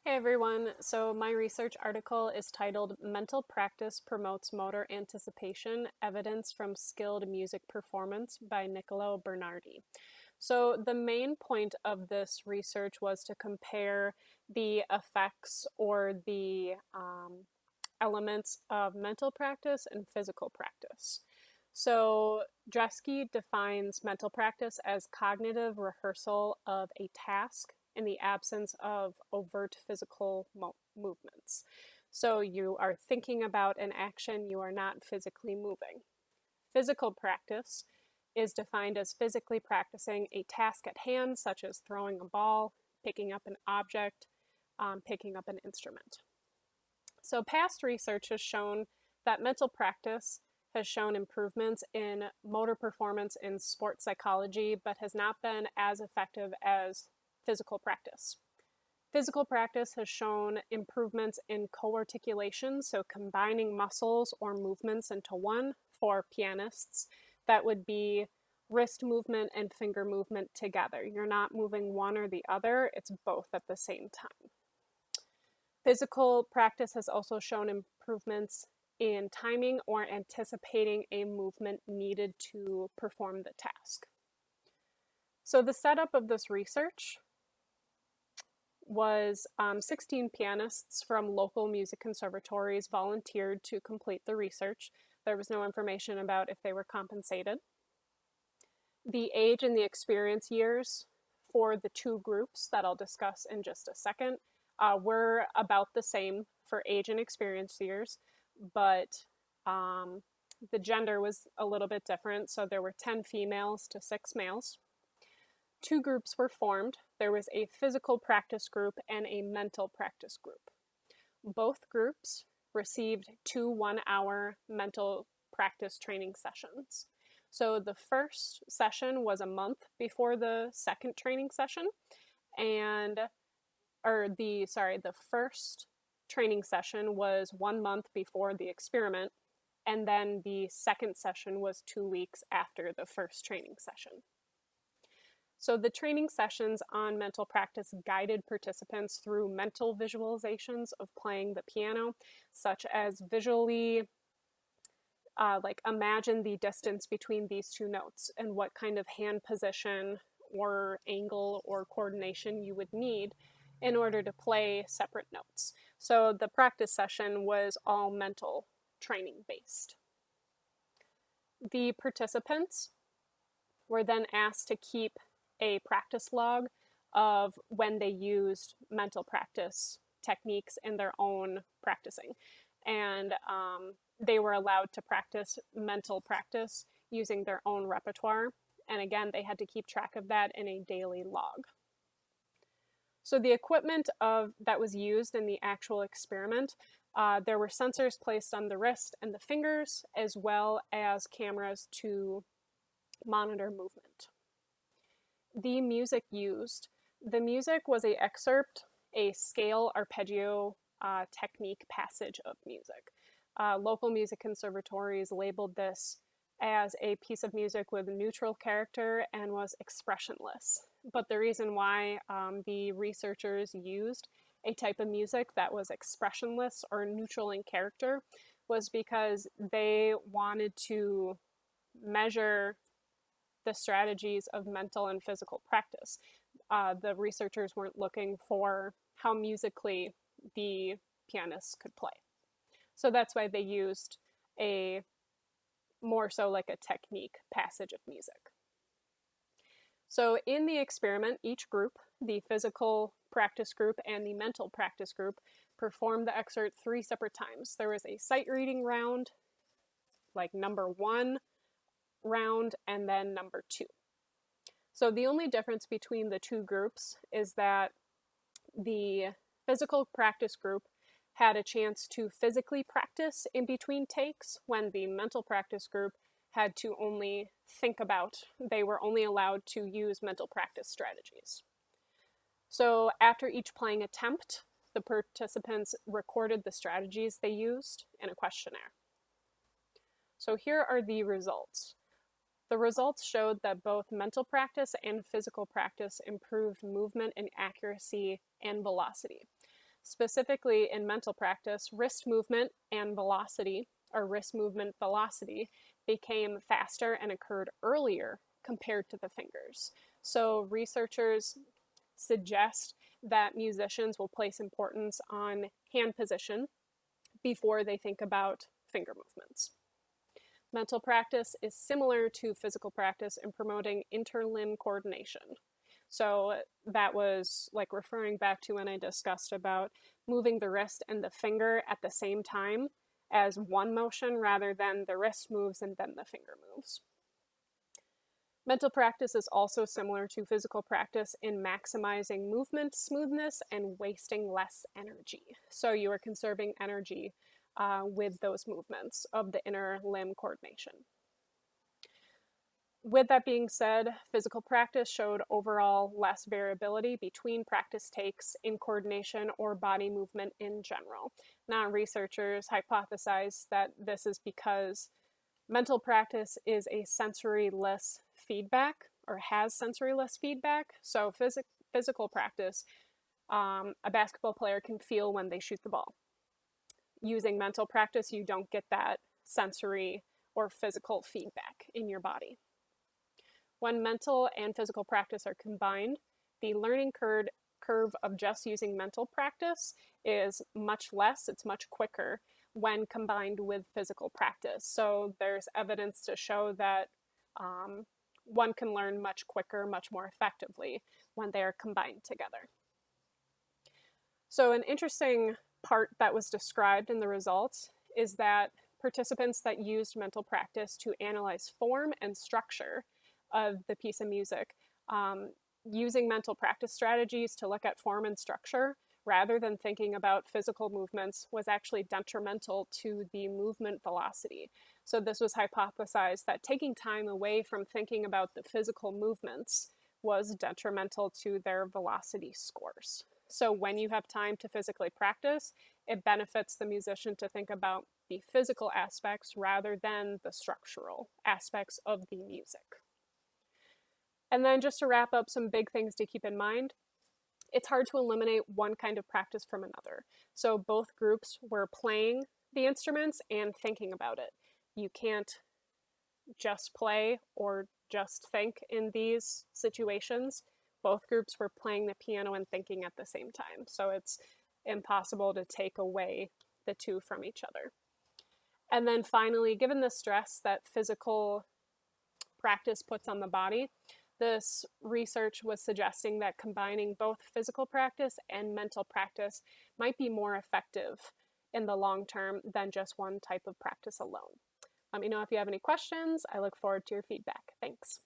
Hey everyone, so my research article is titled Mental Practice Promotes Motor Anticipation, Evidence from Skilled Music Performance by Niccolo Bernardi. So the main point of this research was to compare the effects or the elements of mental practice and physical practice. So Dresky defines mental practice as cognitive rehearsal of a task in the absence of overt physical movements. So you are thinking about an action, you are not physically moving. Physical practice is defined as physically practicing a task at hand, such as throwing a ball, picking up an object, picking up an instrument. So past research has shown that mental practice has shown improvements in motor performance in sports psychology, but has not been as effective as physical practice. Physical practice has shown improvements in coarticulation, so combining muscles or movements into one for pianists. That would be wrist movement and finger movement together. You're not moving one or the other, it's both at the same time. Physical practice has also shown improvements in timing or anticipating a movement needed to perform the task. So the setup of this research was 16 pianists from local music conservatories volunteered to complete the research. There was no information about if they were compensated. The age and the experience years for the two groups that I'll discuss in just a second were about the same for age and experience years, but the gender was a little bit different. So there were 10 females to 6 males. Two groups were formed. There was a physical practice group and a mental practice group. Both groups received 2 one-hour mental practice training sessions. So the first session was a month before the second training session, the first training session was 1 month before the experiment, and then the second session was 2 weeks after the first training session. So the training sessions on mental practice guided participants through mental visualizations of playing the piano, such as visually imagine the distance between these two notes and what kind of hand position or angle or coordination you would need in order to play separate notes. So the practice session was all mental training based. The participants were then asked to keep a practice log of when they used mental practice techniques in their own practicing. And they were allowed to practice mental practice using their own repertoire. And again, they had to keep track of that in a daily log. So the equipment that was used in the actual experiment, there were sensors placed on the wrist and the fingers, as well as cameras to monitor movement. The music used. The music was an excerpt, a scale arpeggio technique passage of music. Local music conservatories labeled this as a piece of music with neutral character and was expressionless. But the reason why the researchers used a type of music that was expressionless or neutral in character was because they wanted to measure the strategies of mental and physical practice. The researchers weren't looking for how musically the pianists could play. So that's why they used a more so like a technique passage of music. So in the experiment, each group, the physical practice group and the mental practice group, performed the excerpt 3 separate times. There was a sight reading round, like number 1 round, and then number 2. So the only difference between the two groups is that the physical practice group had a chance to physically practice in between takes, when the mental practice group had to only think about, they were only allowed to use mental practice strategies. So after each playing attempt, the participants recorded the strategies they used in a questionnaire. So here are the results. The results showed that both mental practice and physical practice improved movement and accuracy and velocity. Specifically in mental practice, wrist movement and velocity, or wrist movement velocity, became faster and occurred earlier compared to the fingers. So researchers suggest that musicians will place importance on hand position before they think about finger movements. Mental practice is similar to physical practice in promoting interlimb coordination. So that was like referring back to when I discussed about moving the wrist and the finger at the same time as one motion rather than the wrist moves and then the finger moves. Mental practice is also similar to physical practice in maximizing movement smoothness and wasting less energy. So you are conserving energy with those movements of the inner limb coordination. With that being said, physical practice showed overall less variability between practice takes in coordination or body movement in general. Now, researchers hypothesize that this is because mental practice is a sensoryless feedback or has sensoryless feedback. So physical practice, a basketball player can feel when they shoot the ball. Using mental practice, you don't get that sensory or physical feedback in your body. When mental and physical practice are combined, the learning curve of just using mental practice is much less, it's much quicker when combined with physical practice. So there's evidence to show that one can learn much quicker, much more effectively when they are combined together. So an interesting part that was described in the results is that participants that used mental practice to analyze form and structure of the piece of music, using mental practice strategies to look at form and structure rather than thinking about physical movements was actually detrimental to the movement velocity. So this was hypothesized that taking time away from thinking about the physical movements was detrimental to their velocity scores. So when you have time to physically practice, it benefits the musician to think about the physical aspects rather than the structural aspects of the music. And then just to wrap up some big things to keep in mind, it's hard to eliminate one kind of practice from another. So both groups were playing the instruments and thinking about it. You can't just play or just think in these situations. Both groups were playing the piano and thinking at the same time. So it's impossible to take away the two from each other. And then finally, given the stress that physical practice puts on the body, this research was suggesting that combining both physical practice and mental practice might be more effective in the long term than just one type of practice alone. Let me know if you have any questions. I look forward to your feedback. Thanks.